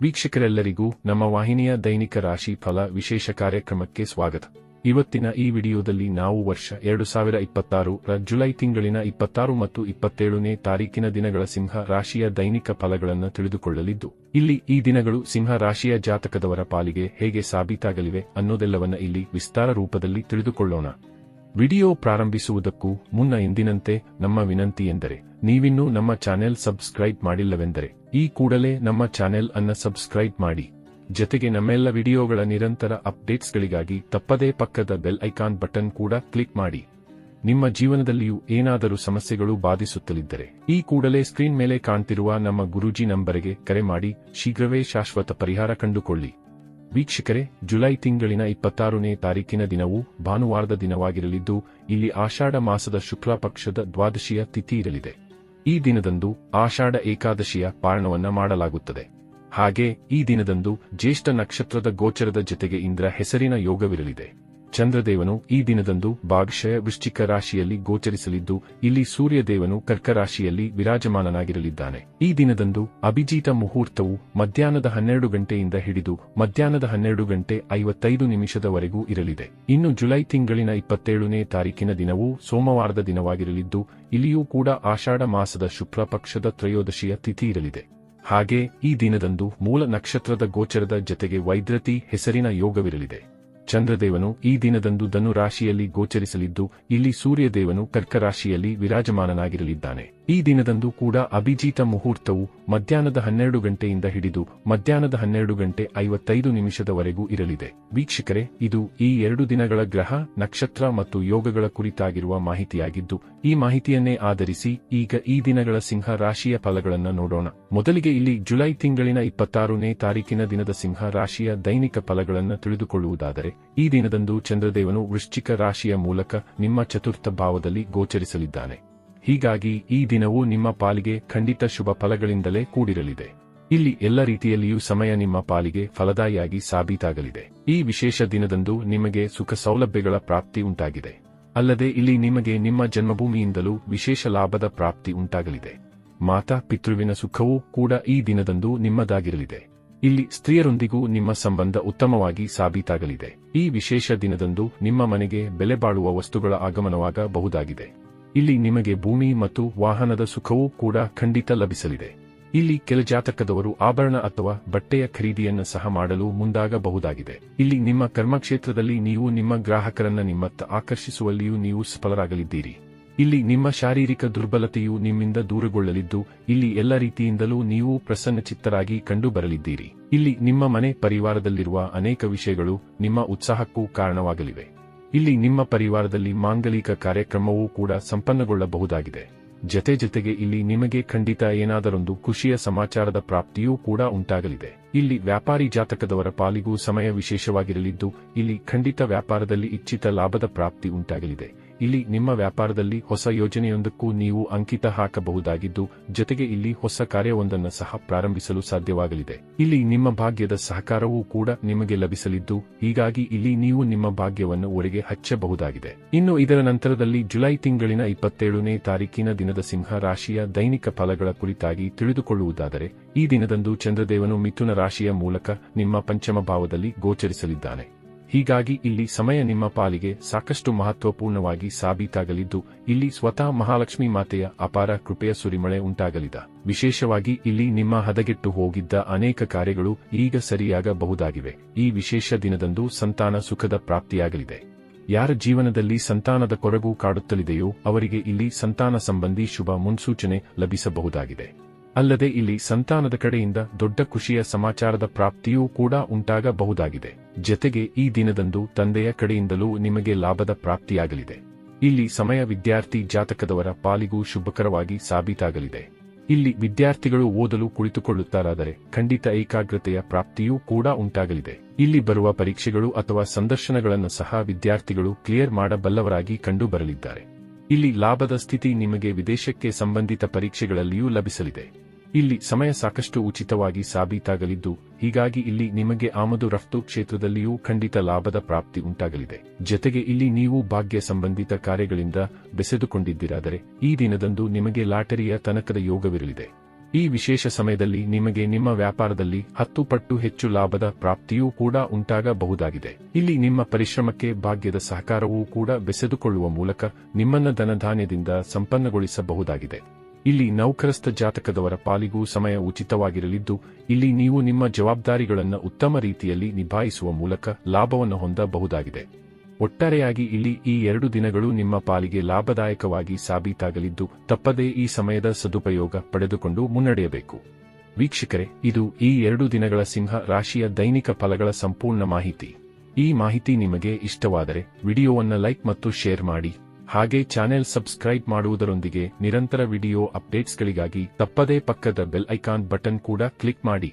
ವೀಕ್ಷಕರೆಲ್ಲರಿಗೂ ನಮ್ಮ ವಾಹಿನಿಯ ದೈನಿಕ ರಾಶಿ ಫಲ ವಿಶೇಷ ಕಾರ್ಯಕ್ರಮಕ್ಕೆ ಸ್ವಾಗತ. ಇವತ್ತಿನ ಈ ವಿಡಿಯೋದಲ್ಲಿ ನಾವು ವರ್ಷ 2026 ರ ಜುಲೈ ತಿಂಗಳಿನ 26 ಮತ್ತು 27ನೇ ತಾರೀಕಿನ ದಿನಗಳ ಸಿಂಹ ರಾಶಿಯ ದೈನಿಕ ಫಲಗಳನ್ನು ತಿಳಿದುಕೊಳ್ಳಲಿದ್ದು, ಇಲ್ಲಿ ಈ ದಿನಗಳು ಸಿಂಹ ರಾಶಿಯ ಜಾತಕದವರ ಪಾಲಿಗೆ ಹೇಗೆ ಸಾಬೀತಾಗಲಿವೆ ಅನ್ನೋದೆಲ್ಲವನ್ನ ಇಲ್ಲಿ ವಿಸ್ತಾರ ರೂಪದಲ್ಲಿ ತಿಳಿದುಕೊಳ್ಳೋಣ. ವಿಡಿಯೋ ಪ್ರಾರಂಭಿಸುವುದಕ್ಕೂ ಮುನ್ನ ಎಂದಿನಂತೆ ನಮ್ಮ ವಿನಂತಿ ಎಂದರೆ, ನೀವಿನ್ನೂ ನಮ್ಮ ಚಾನೆಲ್ ಸಬ್ಸ್ಕ್ರೈಬ್ ಮಾಡಿಲ್ಲವೆಂದರೆ ಈ ಕೂಡಲೇ ನಮ್ಮ ಚಾನೆಲ್ ಅನ್ನ ಸಬ್ಸ್ಕ್ರೈಬ್ ಮಾಡಿ. ಜತೆಗೆ ನಮ್ಮೆಲ್ಲ ವಿಡಿಯೋಗಳ ನಿರಂತರ ಅಪ್ಡೇಟ್ಸ್ಗಳಿಗಾಗಿ ತಪ್ಪದೇ ಪಕ್ಕದ ಬೆಲ್ ಐಕಾನ್ ಬಟನ್ ಕೂಡ ಕ್ಲಿಕ್ ಮಾಡಿ. ನಿಮ್ಮ ಜೀವನದಲ್ಲಿಯೂ ಏನಾದರೂ ಸಮಸ್ಯೆಗಳು ಬಾಧಿಸುತ್ತಲಿದ್ದರೆ ಈ ಕೂಡಲೇ ಸ್ಕ್ರೀನ್ ಮೇಲೆ ಕಾಣ್ತಿರುವ ನಮ್ಮ ಗುರೂಜಿ ನಂಬರಿಗೆ ಕರೆ ಮಾಡಿ ಶೀಘ್ರವೇ ಶಾಶ್ವತ ಪರಿಹಾರ ಕಂಡುಕೊಳ್ಳಿ. ವೀಕ್ಷಕರೇ, ಜುಲೈ ತಿಂಗಳಿನ 26ನೇ ತಾರೀಕಿನ ದಿನವು ಭಾನುವಾರದ ದಿನವಾಗಿರಲಿದ್ದು, ಇಲ್ಲಿ ಆಷಾಢ ಮಾಸದ ಶುಕ್ಲ ಪಕ್ಷದ ದ್ವಾದಶಿಯ ತಿಥಿ ಇರಲಿದೆ. ಈ ದಿನದಂದು ಆಷಾಢ ಏಕಾದಶಿಯ ಪಾರಣವನ್ನ ಮಾಡಲಾಗುತ್ತದೆ. ಹಾಗೆ ಈ ದಿನದಂದು ಜ್ಯೇಷ್ಠ ನಕ್ಷತ್ರದ ಗೋಚರದ ಜತೆಗೆ ಇಂದ್ರ ಹೆಸರಿನ ಯೋಗವಿರಲಿದೆ. ಚಂದ್ರದೇವನು ಈ ದಿನದಂದು ಭಾಗಶಃ ವೃಶ್ಚಿಕ ರಾಶಿಯಲ್ಲಿ ಗೋಚರಿಸಲಿದ್ದು, ಇಲ್ಲಿ ಸೂರ್ಯದೇವನು ಕರ್ಕ ರಾಶಿಯಲ್ಲಿ ವಿರಾಜಮಾನನಾಗಿರಲಿದ್ದಾನೆ. ಈ ದಿನದಂದು ಅಭಿಜಿತ ಮುಹೂರ್ತವು ಮಧ್ಯಾಹ್ನದ 12 ಗಂಟೆಯಿಂದ ಹಿಡಿದು ಮಧ್ಯಾಹ್ನದ 12 ಗಂಟೆ 55 ನಿಮಿಷದವರೆಗೂ ಇರಲಿದೆ. ಇನ್ನು ಜುಲೈ ತಿಂಗಳಿನ 27ನೇ ತಾರೀಕಿನ ದಿನವೂ ಸೋಮವಾರದ ದಿನವಾಗಿರಲಿದ್ದು, ಇಲ್ಲಿಯೂ ಕೂಡ ಆಷಾಢ ಮಾಸದ ಶುಕ್ಲ ಪಕ್ಷದ ತ್ರಯೋದಶಿಯ ತಿಥಿ ಇರಲಿದೆ. ಹಾಗೆ ಈ ದಿನದಂದು ಮೂಲ ನಕ್ಷತ್ರದ ಗೋಚರದ ಜತೆಗೆ ವೈದ್ರತಿ ಹೆಸರಿನ ಯೋಗವಿರಲಿದೆ. ಚಂದ್ರದೇವನು ಈ ದಿನದಂದು ಧನು ರಾಶಿಯಲ್ಲಿ ಗೋಚರಿಸಲಿದ್ದು, ಇಲ್ಲಿ ಸೂರ್ಯದೇವನು ಕರ್ಕ ರಾಶಿಯಲ್ಲಿ ವಿರಾಜಮಾನನಾಗಿರಲಿದ್ದಾನೆ. ಈ ದಿನದಂದು ಕೂಡ ಅಭಿಜಿತ ಮುಹೂರ್ತವು ಮಧ್ಯಾಹ್ನದ 12 ಗಂಟೆಯಿಂದ ಹಿಡಿದು ಮಧ್ಯಾಹ್ನದ 12 ಗಂಟೆ 55 ನಿಮಿಷದವರೆಗೂ ಇರಲಿದೆ. ವೀಕ್ಷಕರೇ, ಇದು ಈ 2 ದಿನಗಳ ಗ್ರಹ, ನಕ್ಷತ್ರ ಮತ್ತು ಯೋಗಗಳ ಕುರಿತಾಗಿರುವ ಮಾಹಿತಿಯಾಗಿದ್ದು, ಈ ಮಾಹಿತಿಯನ್ನೇ ಆಧರಿಸಿ ಈಗ ಈ ದಿನಗಳ ಸಿಂಹ ರಾಶಿಯ ಫಲಗಳನ್ನು ನೋಡೋಣ. ಮೊದಲಿಗೆ ಇಲ್ಲಿ ಜುಲೈ ತಿಂಗಳಿನ 26ನೇ ತಾರೀಕಿನ ದಿನದ ಸಿಂಹ ರಾಶಿಯ ದೈನಿಕ ಫಲಗಳನ್ನು ತಿಳಿದುಕೊಳ್ಳುವುದಾದರೆ, ಈ ದಿನದಂದು ಚಂದ್ರದೇವನು ವೃಶ್ಚಿಕ ರಾಶಿಯ ಮೂಲಕ ನಿಮ್ಮ ಚತುರ್ಥ ಭಾವದಲ್ಲಿ ಗೋಚರಿಸಲಿದ್ದಾನೆ. ಹೀಗಾಗಿ ಈ ದಿನವು ನಿಮ್ಮ ಪಾಲಿಗೆ ಖಂಡಿತ ಶುಭ ಫಲಗಳಿಂದಲೇ ಕೂಡಿರಲಿದೆ. ಇಲ್ಲಿ ಎಲ್ಲ ರೀತಿಯಲ್ಲಿಯೂ ಸಮಯ ನಿಮ್ಮ ಪಾಲಿಗೆ ಫಲದಾಯಿಯಾಗಿ ಸಾಬೀತಾಗಲಿದೆ. ಈ ವಿಶೇಷ ದಿನದಂದು ನಿಮಗೆ ಸುಖ ಸೌಲಭ್ಯಗಳ ಪ್ರಾಪ್ತಿ ಉಂಟಾಗಿದೆ. ಅಲ್ಲದೆ ಇಲ್ಲಿ ನಿಮಗೆ ನಿಮ್ಮ ಜನ್ಮಭೂಮಿಯಿಂದಲೂ ವಿಶೇಷ ಲಾಭದ ಪ್ರಾಪ್ತಿ ಉಂಟಾಗಲಿದೆ. ಮಾತಾ ಪಿತೃವಿನ ಸುಖವೂ ಕೂಡ ಈ ದಿನದಂದು ನಿಮ್ಮದಾಗಿರಲಿದೆ. ಇಲ್ಲಿ ಸ್ತ್ರೀಯರೊಂದಿಗೂ ನಿಮ್ಮ ಸಂಬಂಧ ಉತ್ತಮವಾಗಿ ಸಾಬೀತಾಗಲಿದೆ. ಈ ವಿಶೇಷ ದಿನದಂದು ನಿಮ್ಮ ಮನೆಗೆ ಬೆಲೆ ಬಾಳುವ ವಸ್ತುಗಳ ಆಗಮನವಾಗಬಹುದಾಗಿದೆ. ಇಲ್ಲಿ ನಿಮಗೆ ಭೂಮಿ ಮತ್ತು ವಾಹನದ ಸುಖವೂ ಕೂಡ ಖಂಡಿತ ಲಭಿಸಲಿದೆ. ಇಲ್ಲಿ ಕೆಲ ಜಾತಕದವರು ಆಭರಣ ಅಥವಾ ಬಟ್ಟೆಯ ಖರೀದಿಯನ್ನು ಸಹ ಮಾಡಲು ಮುಂದಾಗಬಹುದಾಗಿದೆ. ಇಲ್ಲಿ ನಿಮ್ಮ ಕರ್ಮಕ್ಷೇತ್ರದಲ್ಲಿ ನೀವು ನಿಮ್ಮ ಗ್ರಾಹಕರನ್ನ ನಿಮ್ಮತ್ತ ಆಕರ್ಷಿಸುವಲ್ಲಿಯೂ ನೀವು ಸಫಲರಾಗಲಿದ್ದೀರಿ. ಇಲ್ಲಿ ನಿಮ್ಮ ಶಾರೀರಿಕ ದುರ್ಬಲತೆಯು ನಿಮ್ಮಿಂದ ದೂರಗೊಳ್ಳಲಿದ್ದು, ಇಲ್ಲಿ ಎಲ್ಲ ರೀತಿಯಿಂದಲೂ ನೀವು ಪ್ರಸನ್ನಚಿತ್ತರಾಗಿ ಕಂಡುಬರಲಿದ್ದೀರಿ. ಇಲ್ಲಿ ನಿಮ್ಮ ಮನೆ ಪರಿವಾರದಲ್ಲಿರುವ ಅನೇಕ ವಿಷಯಗಳು ನಿಮ್ಮ ಉತ್ಸಾಹಕ್ಕೂ ಕಾರಣವಾಗಲಿವೆ. ಇಲ್ಲಿ ನಿಮ್ಮ ಪರಿವಾರದಲ್ಲಿ ಮಾಂಗಲಿಕ ಕಾರ್ಯಕ್ರಮವೂ ಕೂಡ ಸಂಪನ್ನಗೊಳ್ಳಬಹುದಾಗಿದೆ. ಜತೆಗೆ ಇಲ್ಲಿ ನಿಮಗೆ ಖಂಡಿತ ಏನಾದರೊಂದು ಖುಷಿಯ ಸಮಾಚಾರದ ಪ್ರಾಪ್ತಿಯೂ ಕೂಡ ಉಂಟಾಗಲಿದೆ. ಇಲ್ಲಿ ವ್ಯಾಪಾರಿ ಜಾತಕದವರ ಪಾಲಿಗೂ ಸಮಯ ವಿಶೇಷವಾಗಿರಲಿದ್ದು, ಇಲ್ಲಿ ಖಂಡಿತ ವ್ಯಾಪಾರದಲ್ಲಿ ಇಚ್ಛಿತ ಲಾಭದ ಪ್ರಾಪ್ತಿ ಉಂಟಾಗಲಿದೆ. ಇಲ್ಲಿ ನಿಮ್ಮ ವ್ಯಾಪಾರದಲ್ಲಿ ಹೊಸ ಯೋಜನೆಯೊಂದಕ್ಕೂ ನೀವು ಅಂಕಿತ ಹಾಕಬಹುದಾಗಿದ್ದು, ಜೊತೆಗೆ ಇಲ್ಲಿ ಹೊಸ ಕಾರ್ಯವೊಂದನ್ನು ಸಹ ಪ್ರಾರಂಭಿಸಲು ಸಾಧ್ಯವಾಗಲಿದೆ. ಇಲ್ಲಿ ನಿಮ್ಮ ಭಾಗ್ಯದ ಸಹಕಾರವೂ ಕೂಡ ನಿಮಗೆ ಲಭಿಸಲಿದ್ದು, ಹೀಗಾಗಿ ಇಲ್ಲಿ ನೀವು ನಿಮ್ಮ ಭಾಗ್ಯವನ್ನು ಒರೆಗೆ ಹಚ್ಚಬಹುದಾಗಿದೆ. ಇನ್ನು ಇದರ ನಂತರದಲ್ಲಿ ಜುಲೈ ತಿಂಗಳಿನ 27ನೇ ತಾರೀಕಿನ ದಿನದ ಸಿಂಹ ರಾಶಿಯ ದೈನಿಕ ಫಲಗಳ ಕುರಿತಾಗಿ ತಿಳಿದುಕೊಳ್ಳುವುದಾದರೆ, ಈ ದಿನದಂದು ಚಂದ್ರದೇವನು ಮಿಥುನ ರಾಶಿಯ ಮೂಲಕ ನಿಮ್ಮ ಪಂಚಮ ಭಾವದಲ್ಲಿ ಗೋಚರಿಸಲಿದ್ದಾನೆ. ಹೀಗಾಗಿ ಇಲ್ಲಿ ಸಮಯ ನಿಮ್ಮ ಪಾಲಿಗೆ ಸಾಕಷ್ಟು ಮಹತ್ವಪೂರ್ಣವಾಗಿ ಸಾಬೀತಾಗಲಿದ್ದು, ಇಲ್ಲಿ ಸ್ವತಃ ಮಹಾಲಕ್ಷ್ಮಿ ಮಾತೆಯ ಅಪಾರ ಕೃಪೆಯ ಸುರಿಮಳೆ ಉಂಟಾಗಲಿದೆ. ವಿಶೇಷವಾಗಿ ಇಲ್ಲಿ ನಿಮ್ಮ ಹದಗೆಟ್ಟು ಹೋಗಿದ್ದ ಅನೇಕ ಕಾರ್ಯಗಳು ಈಗ ಸರಿಯಾಗಬಹುದಾಗಿವೆ. ಈ ವಿಶೇಷ ದಿನದಂದು ಸಂತಾನ ಸುಖದ ಪ್ರಾಪ್ತಿಯಾಗಲಿದೆ. ಯಾರ ಜೀವನದಲ್ಲಿ ಸಂತಾನದ ಕೊರಗು ಕಾಡುತ್ತಲಿದೆಯೋ ಅವರಿಗೆ ಇಲ್ಲಿ ಸಂತಾನ ಸಂಬಂಧಿ ಶುಭ ಮುನ್ಸೂಚನೆ ಲಭಿಸಬಹುದಾಗಿದೆ. ಅಲ್ಲದೆ ಇಲ್ಲಿ ಸಂತಾನದ ಕಡೆಯಿಂದ ದೊಡ್ಡ ಖುಷಿಯ ಸಮಾಚಾರದ ಪ್ರಾಪ್ತಿಯೂ ಕೂಡ ಉಂಟಾಗಬಹುದಾಗಿದೆ. ಜತೆಗೆ ಈ ದಿನದಂದು ತಂದೆಯ ಕಡೆಯಿಂದಲೂ ನಿಮಗೆ ಲಾಭದ ಪ್ರಾಪ್ತಿಯಾಗಲಿದೆ. ಇಲ್ಲಿ ಸಮಯ ವಿದ್ಯಾರ್ಥಿ ಜಾತಕದವರ ಪಾಲಿಗೂ ಶುಭಕರವಾಗಿ ಸಾಬೀತಾಗಲಿದೆ. ಇಲ್ಲಿ ವಿದ್ಯಾರ್ಥಿಗಳು ಓದಲು ಕುಳಿತುಕೊಳ್ಳುತ್ತಾರಾದರೆ ಖಂಡಿತ ಏಕಾಗ್ರತೆಯ ಪ್ರಾಪ್ತಿಯೂ ಕೂಡ ಉಂಟಾಗಲಿದೆ. ಇಲ್ಲಿ ಬರುವ ಪರೀಕ್ಷೆಗಳು ಅಥವಾ ಸಂದರ್ಶನಗಳನ್ನು ಸಹ ವಿದ್ಯಾರ್ಥಿಗಳು ಕ್ಲಿಯರ್ ಮಾಡಬಲ್ಲವರಾಗಿ ಕಂಡು ಬರಲಿದ್ದಾರೆ. ಇಲ್ಲಿ ಲಾಭದ ಸ್ಥಿತಿ ನಿಮಗೆ ವಿದೇಶಕ್ಕೆ ಸಂಬಂಧಿತ ಪರೀಕ್ಷೆಗಳಲ್ಲಿಯೂ ಲಭಿಸಲಿದೆ. ಇಲ್ಲಿ ಸಮಯ ಸಾಕಷ್ಟು ಉಚಿತವಾಗಿ ಸಾಬೀತಾಗಲಿದ್ದು, ಹೀಗಾಗಿ ಇಲ್ಲಿ ನಿಮಗೆ ಆಮದು ರಫ್ತು ಕ್ಷೇತ್ರದಲ್ಲಿಯೂ ಖಂಡಿತ ಲಾಭದ ಪ್ರಾಪ್ತಿ ಉಂಟಾಗಲಿದೆ. ಜತೆಗೆ ಇಲ್ಲಿ ನೀವು ಭಾಗ್ಯ ಸಂಬಂಧಿತ ಕಾರ್ಯಗಳಿಂದ ಬೆಸೆದುಕೊಂಡಿದ್ದೀರಾದರೆ ಈ ದಿನದಂದು ನಿಮಗೆ ಲಾಟರಿಯ ತನಕದ ಯೋಗವಿರಲಿದೆ. ಈ ವಿಶೇಷ ಸಮಯದಲ್ಲಿ ನಿಮಗೆ ನಿಮ್ಮ ವ್ಯಾಪಾರದಲ್ಲಿ 10 ಪಟ್ಟು ಹೆಚ್ಚು ಲಾಭದ ಪ್ರಾಪ್ತಿಯೂ ಕೂಡ ಉಂಟಾಗಬಹುದಾಗಿದೆ. ಇಲ್ಲಿ ನಿಮ್ಮ ಪರಿಶ್ರಮಕ್ಕೆ ಭಾಗ್ಯದ ಸಹಕಾರವೂ ಕೂಡ ಬೆಸೆದುಕೊಳ್ಳುವ ಮೂಲಕ ನಿಮ್ಮನ್ನ ಧನಧಾನ್ಯದಿಂದ ಸಂಪನ್ನಗೊಳಿಸಬಹುದಾಗಿದೆ. ಇಲ್ಲಿ ನೌಕರಸ್ಥ ಜಾತಕದವರ ಪಾಲಿಗೂ ಸಮಯ ಉಚಿತವಾಗಿರಲಿದ್ದು, ಇಲ್ಲಿ ನೀವು ನಿಮ್ಮ ಜವಾಬ್ದಾರಿಗಳನ್ನು ಉತ್ತಮ ರೀತಿಯಲ್ಲಿ ನಿಭಾಯಿಸುವ ಮೂಲಕ ಲಾಭವನ್ನು ಹೊಂದಬಹುದಾಗಿದೆ. ಒಟ್ಟಾರೆಯಾಗಿ ಇಲ್ಲಿ ಈ 2 ದಿನಗಳು ನಿಮ್ಮ ಪಾಲಿಗೆ ಲಾಭದಾಯಕವಾಗಿ ಸಾಬೀತಾಗಲಿದ್ದು, ತಪ್ಪದೇ ಈ ಸಮಯದ ಸದುಪಯೋಗ ಪಡೆದುಕೊಂಡು ಮುನ್ನಡೆಯಬೇಕು. ವೀಕ್ಷಕರೇ, ಇದು ಈ 2 ದಿನಗಳ ಸಿಂಹ ರಾಶಿಯ ದೈನಿಕ ಫಲಗಳ ಸಂಪೂರ್ಣ ಮಾಹಿತಿ. ಈ ಮಾಹಿತಿ ನಿಮಗೆ ಇಷ್ಟವಾದರೆ ವಿಡಿಯೋವನ್ನು ಲೈಕ್ ಮತ್ತು ಶೇರ್ ಮಾಡಿ. ಹಾಗೆ ಚಾನೆಲ್ ಸಬ್ಸ್ಕ್ರೈಬ್ ಮಾಡುವುದರೊಂದಿಗೆ ನಿರಂತರ ವಿಡಿಯೋ ಅಪ್ಡೇಟ್ಸ್ಗಳಿಗಾಗಿ ತಪ್ಪದೇ ಪಕ್ಕದ ಬೆಲ್ ಐಕಾನ್ ಬಟನ್ ಕೂಡ ಕ್ಲಿಕ್ ಮಾಡಿ.